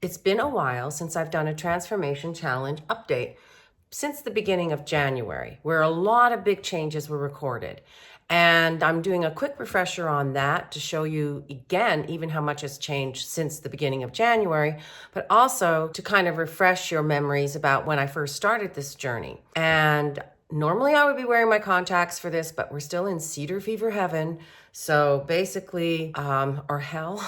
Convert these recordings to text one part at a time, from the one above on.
It's been a while since I've done a transformation challenge update, since the beginning of January, where a lot of big changes were recorded. And I'm doing a quick refresher on that to show you again, even how much has changed since the beginning of January, but also to kind of refresh your memories about when I first started this journey. And normally I would be wearing my contacts for this, but we're still in cedar fever heaven. So basically, or hell,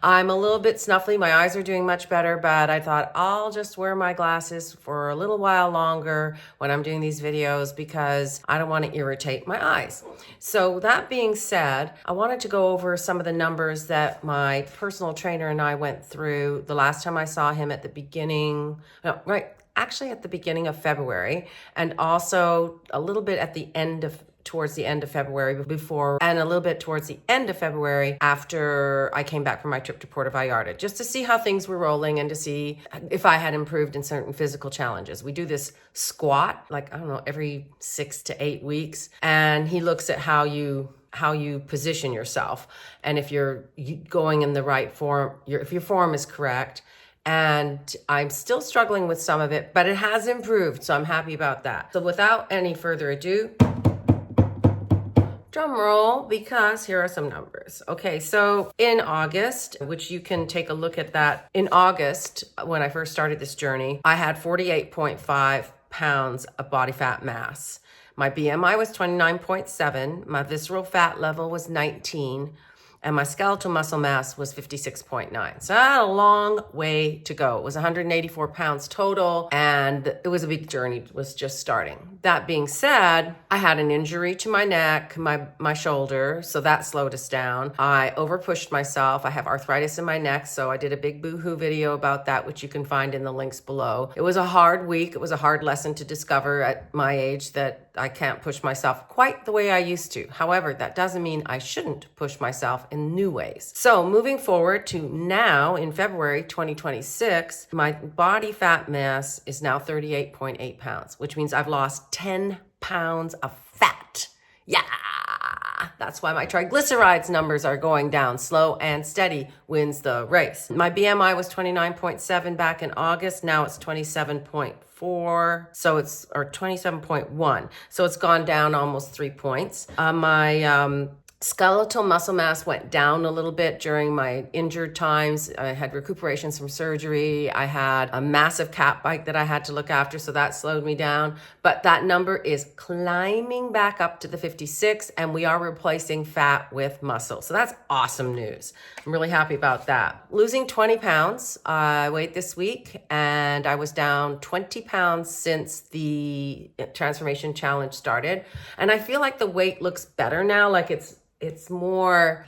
I'm a little bit snuffly. My eyes are doing much better, but I thought I'll just wear my glasses for a little while longer when I'm doing these videos because I don't want to irritate my eyes. So that being said, I wanted to go over some of the numbers that my personal trainer and I went through the last time I saw him at the beginning, actually at the beginning of February, and also a little bit at the end of towards the end of February before, and a little bit towards the end of February after I came back from my trip to Puerto Vallarta, just to see how things were rolling and to see if I had improved in certain physical challenges. We do this squat, every 6 to 8 weeks, and he looks at how you position yourself and if you're going in the right form, if your form is correct. And I'm still struggling with some of it, but it has improved, so I'm happy about that. So without any further ado, drum roll, because here are some numbers. Okay, so in August, which you can take a look at that. In August, when I first started this journey, I had 48.5 pounds of body fat mass. My BMI was 29.7. My visceral fat level was 19. And my skeletal muscle mass was 56.9. So I had a long way to go. It was 184 pounds total, and it was a big journey. It was just starting. That being said, I had an injury to my neck, my shoulder, so that slowed us down. I overpushed myself. I have arthritis in my neck, so I did a big boo-hoo video about that, which you can find in the links below. It was a hard week. It was a hard lesson to discover at my age that I can't push myself quite the way I used to. However, that doesn't mean I shouldn't push myself in new ways. So moving forward to now in February 2026, my body fat mass is now 38.8 pounds, which means I've lost 10 pounds of fat. Yeah! That's why my triglycerides numbers are going down. Slow and steady wins the race. My BMI was 29.7 back in August. Now it's 27.4. So it's, or 27.1. So it's gone down almost 3 points. My skeletal muscle mass went down a little bit during my injured times. I had recuperations from surgery. I had a massive cat bike that I had to look after, so that slowed me down. But that number is climbing back up to the 56, and we are replacing fat with muscle. So that's awesome news. I'm really happy about that. Losing 20 pounds. I weighed this week, and I was down 20 pounds since the transformation challenge started. And I feel like the weight looks better now, like it's more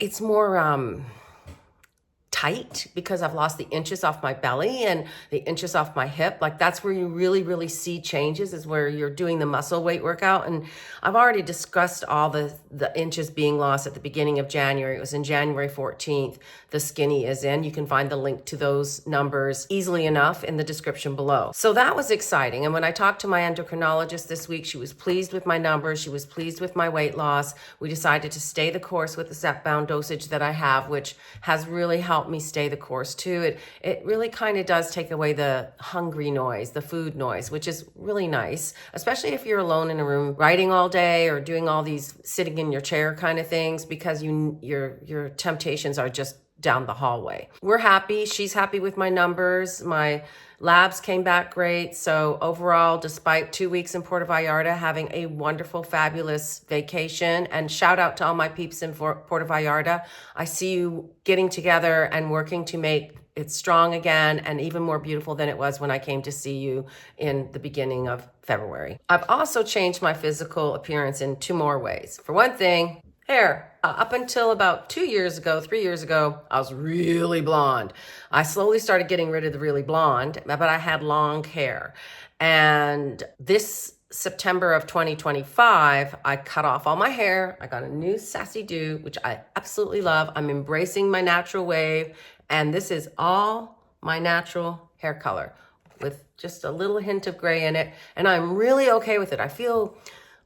tight because I've lost the inches off my belly and the inches off my hip. Like that's where you really, really see changes, is where you're doing the muscle weight workout. And I've already discussed all the inches being lost at the beginning of January. It was in January 14th. The skinny is in. You can find the link to those numbers easily enough in the description below. So that was exciting. And when I talked to my endocrinologist this week, she was pleased with my numbers. She was pleased with my weight loss. We decided to stay the course with the step-bound dosage that I have, which has really helped me stay the course too. It really kind of does take away the hungry noise, the food noise, which is really nice, especially if you're alone in a room writing all day or doing all these sitting in your chair kind of things, because your temptations are just down the hallway. We're happy. She's happy with my numbers. My labs came back great. So overall, despite 2 weeks in Puerto Vallarta, having a wonderful, fabulous vacation, and shout out to all my peeps in Puerto Vallarta. I see you getting together and working to make it strong again and even more beautiful than it was when I came to see you in the beginning of February. I've also changed my physical appearance in 2 more ways. For one thing, hair. Up until about 3 years ago, I was really blonde. I slowly started getting rid of the really blonde, but I had long hair. And this September of 2025, I cut off all my hair. I got a new sassy do, which I absolutely love. I'm embracing my natural wave. And this is all my natural hair color with just a little hint of gray in it. And I'm really okay with it. I feel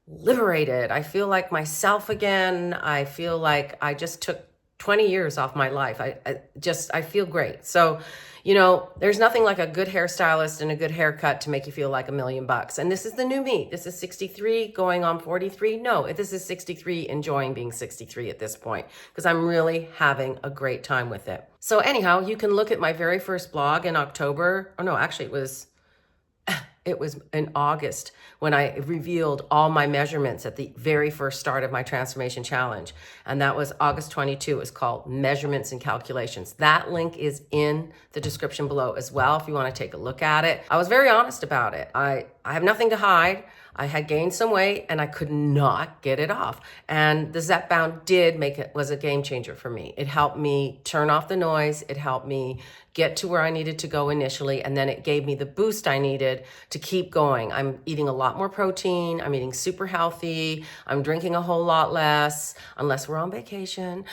liberated. I feel like myself again. I feel like I just took 20 years off my life. I feel great. So There's nothing like a good hairstylist and a good haircut to make you feel like $1,000,000. And this is the new me. This is 63 going on 43. No, this is 63 enjoying being 63 at this point because I'm really having a great time with it. So anyhow, you can look at my very first blog in October. Oh no, actually it was in August when I revealed all my measurements at the very first start of my transformation challenge. And that was August 22. It was called Measurements and Calculations. That link is in the description below as well if you want to take a look at it. I was very honest about it. I have nothing to hide. I had gained some weight and I could not get it off. And the Zepbound was a game changer for me. It helped me turn off the noise. It helped me get to where I needed to go initially. And then it gave me the boost I needed to keep going. I'm eating a lot more protein. I'm eating super healthy. I'm drinking a whole lot less, unless we're on vacation.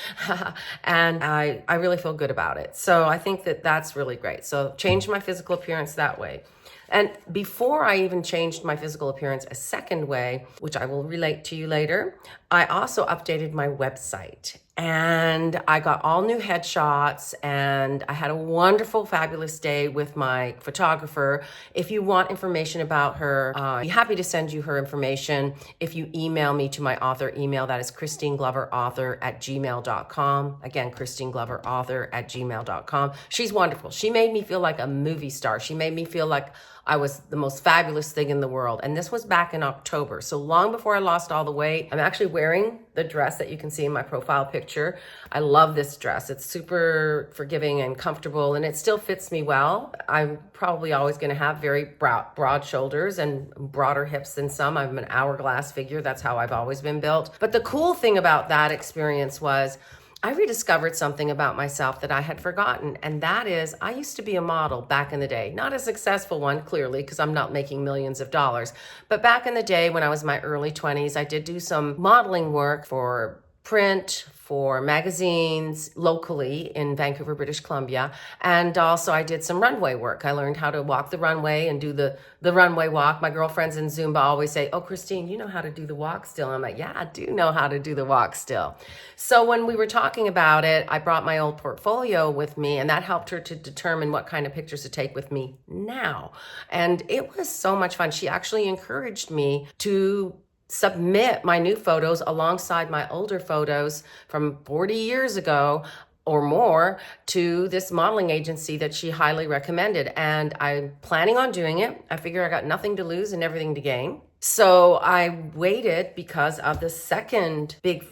And I really feel good about it. So I think that's really great. So change my physical appearance that way. And before I even changed my physical appearance a second way, which I will relate to you later, I also updated my website and I got all new headshots and I had a wonderful, fabulous day with my photographer. If you want information about her, I'd be happy to send you her information. If you email me to my author email, that is christinegloverauthor@gmail.com. Again, christinegloverauthor@gmail.com. She's wonderful. She made me feel like a movie star. She made me feel like I was the most fabulous thing in the world. And this was back in October. So long before I lost all the weight. I'm actually wearing the dress that you can see in my profile picture. I love this dress. It's super forgiving and comfortable and it still fits me well. I'm probably always going to have very broad shoulders and broader hips than some. I'm an hourglass figure. That's how I've always been built. But the cool thing about that experience was I rediscovered something about myself that I had forgotten, and that is I used to be a model back in the day. Not a successful one, clearly, because I'm not making millions of dollars. But back in the day when I was in my early 20s, I did do some modeling work for print, for magazines locally in Vancouver, British Columbia. And also I did some runway work. I learned how to walk the runway and do the runway walk. My girlfriends in Zumba always say, "Oh, Christine, you know how to do the walk still." I'm like, yeah, I do know how to do the walk still. So when we were talking about it, I brought my old portfolio with me and that helped her to determine what kind of pictures to take with me now. And it was so much fun. She actually encouraged me to submit my new photos alongside my older photos from 40 years ago or more to this modeling agency that she highly recommended. And I'm planning on doing it. I figure I got nothing to lose and everything to gain. So I waited because of the second big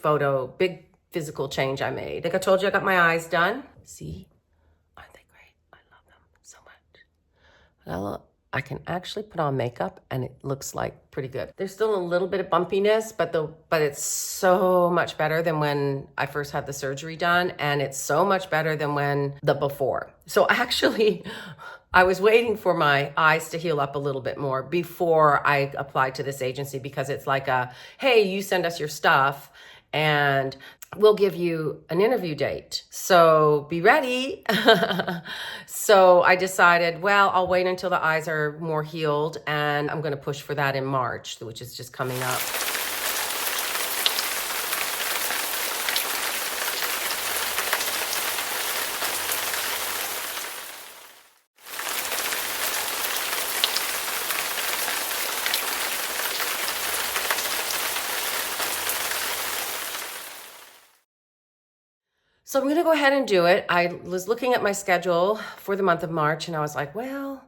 physical change I made. Like I told you, I got my eyes done. See, aren't they great? I love them so much. I can actually put on makeup and it looks like pretty good. There's still a little bit of bumpiness, but it's so much better than when I first had the surgery done. And it's so much better than the before. So actually, I was waiting for my eyes to heal up a little bit more before I applied to this agency because it's like hey, you send us your stuff and we'll give you an interview date. So be ready. So I decided, well, I'll wait until the eyes are more healed and I'm going to push for that in March, which is just coming up. So I'm going to go ahead and do it. I was looking at my schedule for the month of March and I was like, well,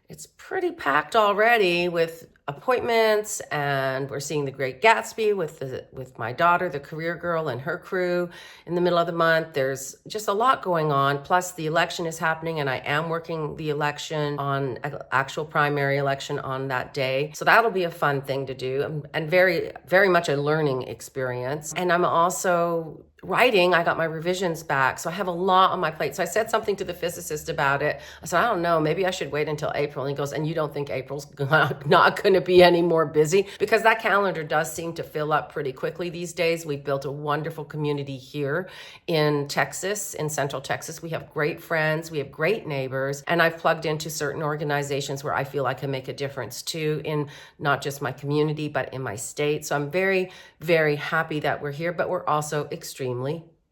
it's pretty packed already with appointments and we're seeing The Great Gatsby with my daughter, the career girl, and her crew in the middle of the month. There's just a lot going on. Plus the election is happening and I am working the election on actual primary election on that day. So that'll be a fun thing to do and very, very much a learning experience. And I'm also writing. I got my revisions back. So I have a lot on my plate. So I said something to the physicist about it. I said, I don't know, maybe I should wait until April. And he goes, and you don't think April's not going to be any more busy? Because that calendar does seem to fill up pretty quickly these days. We've built a wonderful community here in Texas, in Central Texas. We have great friends. We have great neighbors. And I've plugged into certain organizations where I feel I can make a difference too, in not just my community, but in my state. So I'm very, very happy that we're here, but we're also extremely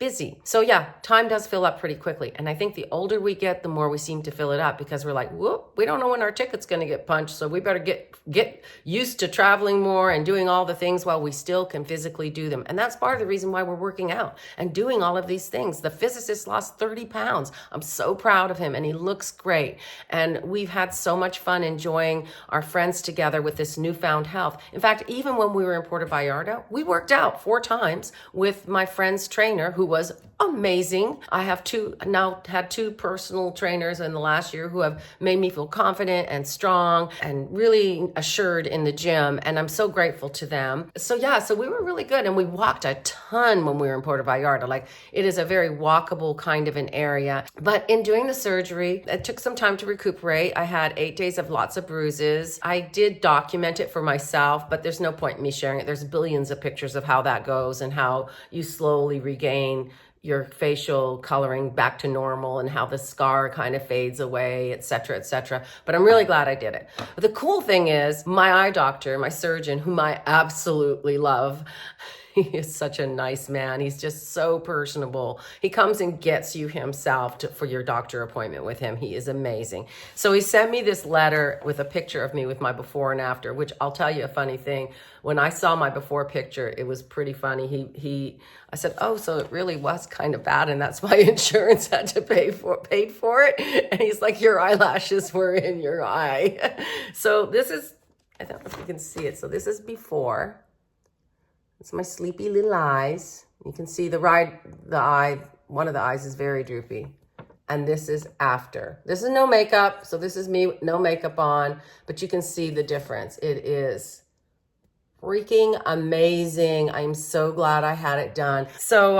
busy. So yeah, time does fill up pretty quickly. And I think the older we get, the more we seem to fill it up because we're like, whoop, we don't know when our ticket's going to get punched. So we better get used to traveling more and doing all the things while we still can physically do them. And that's part of the reason why we're working out and doing all of these things. The physicist lost 30 pounds. I'm so proud of him and he looks great. And we've had so much fun enjoying our friends together with this newfound health. In fact, even when we were in Puerto Vallarta, we worked out 4 times with my friend's trainer who was amazing. I have now had 2 personal trainers in the last year who have made me feel confident and strong and really assured in the gym. And I'm so grateful to them. So yeah, so we were really good. And we walked a ton when we were in Puerto Vallarta. Like it is a very walkable kind of an area. But in doing the surgery, it took some time to recuperate. I had 8 days of lots of bruises. I did document it for myself, but there's no point in me sharing it. There's billions of pictures of how that goes and how you slowly regain your facial coloring back to normal and how the scar kind of fades away, et cetera, et cetera. But I'm really glad I did it. But the cool thing is my eye doctor, my surgeon, whom I absolutely love, he is such a nice man. He's just so personable. He comes and gets you himself for your doctor appointment with him. He is amazing. So he sent me this letter with a picture of me with my before and after, which I'll tell you a funny thing. When I saw my before picture, it was pretty funny. I said, oh, so it really was kind of bad, and that's why insurance had to paid for it. And he's like, your eyelashes were in your eye. So this is, I don't know if you can see it. So this is before. It's my sleepy little eyes. You can see one of the eyes is very droopy. And this is after. This is no makeup. So this is me, no makeup on, but you can see the difference. It is freaking amazing. I'm so glad I had it done. So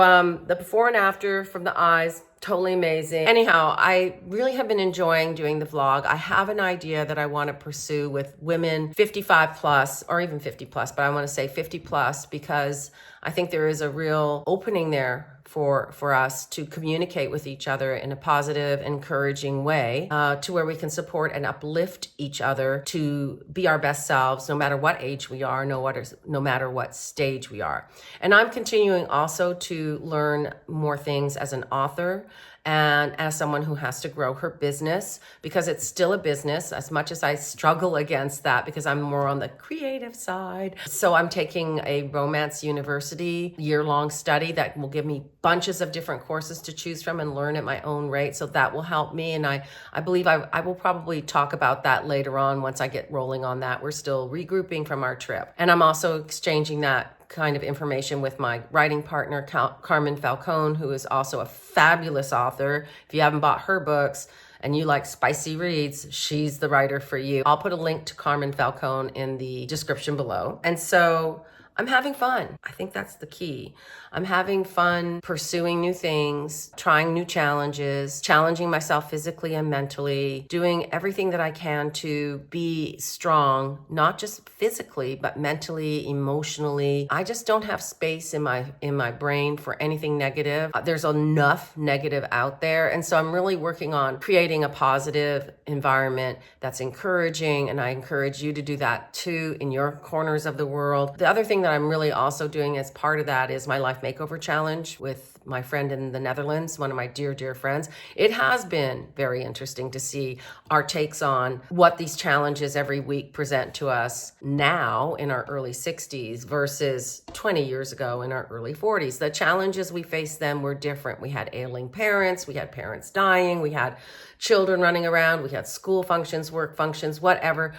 the before and after from the eyes, totally amazing. Anyhow, I really have been enjoying doing the vlog. I have an idea that I want to pursue with women 55 plus or even 50 plus, but I want to say 50 plus because I think there is a real opening there for us to communicate with each other in a positive, encouraging way, to where we can support and uplift each other to be our best selves, no matter what age we are, no matter what stage we are. And I'm continuing also to learn more things as an author and as someone who has to grow her business, because it's still a business, as much as I struggle against that because I'm more on the creative side. So I'm taking a romance university year-long study that will give me bunches of different courses to choose from and learn at my own rate. So that will help me. And I believe I will probably talk about that later on once I get rolling on that. We're still regrouping from our trip. And I'm also exchanging that kind of information with my writing partner, Carmen Falcone, who is also a fabulous author. If you haven't bought her books and you like spicy reads, she's the writer for you. I'll put a link to Carmen Falcone in the description below. And so I'm having fun. I think that's the key. I'm having fun pursuing new things, trying new challenges, challenging myself physically and mentally, doing everything that I can to be strong, not just physically, but mentally, emotionally. I just don't have space in my brain for anything negative. There's enough negative out there. And so I'm really working on creating a positive environment that's encouraging. And I encourage you to do that too in your corners of the world. The other thing that I'm really also doing as part of that is my life makeover challenge with my friend in the Netherlands, one of my dear, dear friends. It has been very interesting to see our takes on what these challenges every week present to us now in our early 60s versus 20 years ago in our early 40s. The challenges we faced then were different. We had ailing parents, we had parents dying, we had children running around, we had school functions, work functions, whatever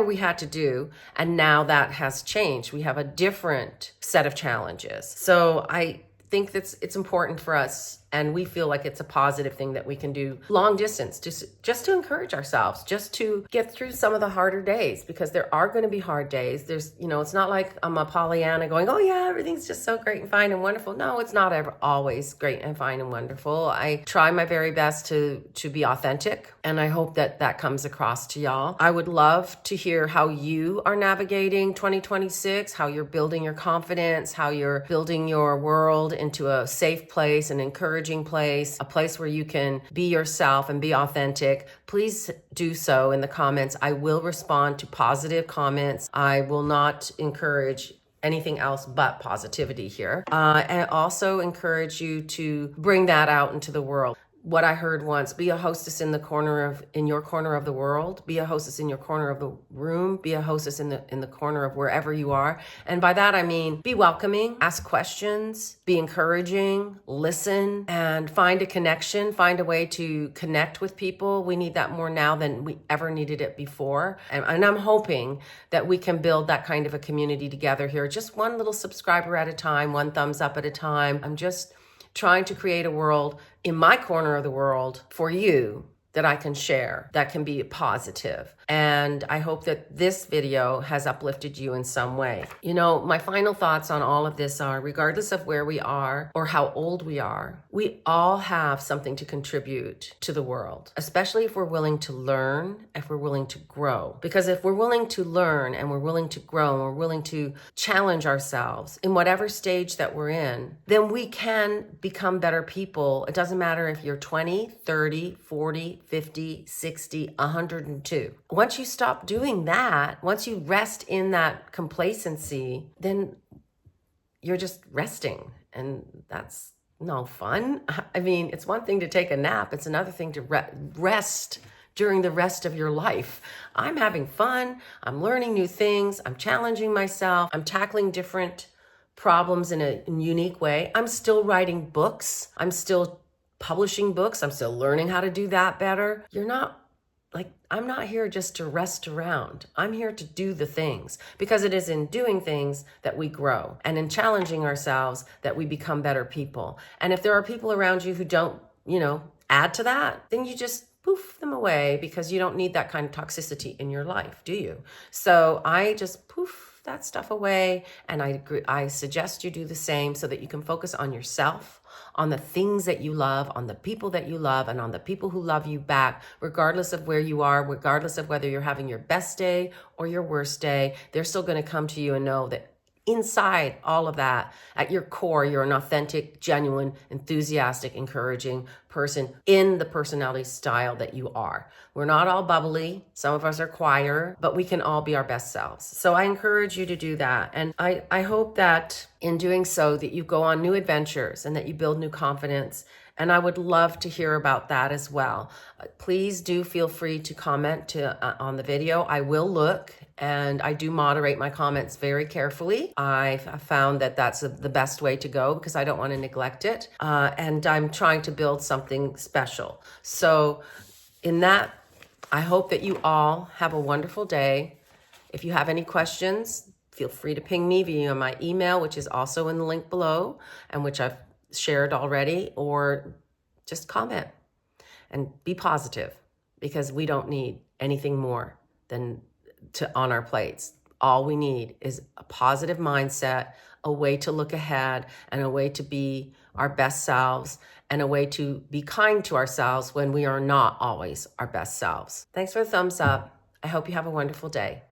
we had to do. And now that has changed. We have a different set of challenges. So I think that it's important for us, and we feel like it's a positive thing that we can do long distance, just to encourage ourselves, just to get through some of the harder days, because there are going to be hard days. There's, it's not like I'm a Pollyanna going, oh yeah, everything's just so great and fine and wonderful. No, it's not ever always great and fine and wonderful. I try my very best to be authentic, and I hope that comes across to y'all. I would love to hear how you are navigating 2026, how you're building your confidence, how you're building your world into a safe place, an encouraging place, a place where you can be yourself and be authentic. Please do so in the comments. I will respond to positive comments. I will not encourage anything else but positivity here. And also encourage you to bring that out into the world. What I heard once, be a hostess in your corner of the world, be a hostess in your corner of the room, be a hostess in the corner of wherever you are. And by that I mean be welcoming, ask questions, be encouraging, listen, and find a connection, find a way to connect with people. We need that more now than we ever needed it before. And I'm hoping that we can build that kind of a community together here, just one little subscriber at a time, one thumbs up at a time. I'm just trying to create a world in my corner of the world for you that I can share, that can be positive. And I hope that this video has uplifted you in some way. You know, my final thoughts on all of this are, regardless of where we are or how old we are, we all have something to contribute to the world, especially if we're willing to learn, if we're willing to grow. Because if we're willing to learn and we're willing to grow and we're willing to challenge ourselves in whatever stage that we're in, then we can become better people. It doesn't matter if you're 20, 30, 40, 50, 60, 102. Once you stop doing that, once you rest in that complacency, then you're just resting. And that's no fun. I mean, it's one thing to take a nap. It's another thing to rest during the rest of your life. I'm having fun. I'm learning new things. I'm challenging myself. I'm tackling different problems in a unique way. I'm still writing books. I'm still publishing books. I'm still learning how to do that better. I'm not here just to rest around. I'm here to do the things, because it is in doing things that we grow, and in challenging ourselves that we become better people. And if there are people around you who don't, add to that, then you just poof them away, because you don't need that kind of toxicity in your life, do you? So I just poof that stuff away, and I suggest you do the same so that you can focus on yourself, on the things that you love, on the people that you love, and on the people who love you back, regardless of where you are, regardless of whether you're having your best day or your worst day. They're still going to come to you and know that inside all of that, at your core, you're an authentic, genuine, enthusiastic, encouraging person in the personality style that you are. We're not all bubbly. Some of us are quieter, but we can all be our best selves. So I encourage you to do that. And I hope that in doing so, that you go on new adventures and that you build new confidence. And I would love to hear about that as well. Please do feel free to comment on the video. I will look, and I do moderate my comments very carefully. I've found that that's the best way to go, because I don't want to neglect it. And I'm trying to build something special. So in that, I hope that you all have a wonderful day. If you have any questions, feel free to ping me via my email, which is also in the link below, and which I've shared already, or just comment and be positive, because we don't need anything more than on our plates. All we need is a positive mindset, a way to look ahead, and a way to be our best selves, and a way to be kind to ourselves when we are not always our best selves. Thanks for the thumbs up. I hope you have a wonderful day.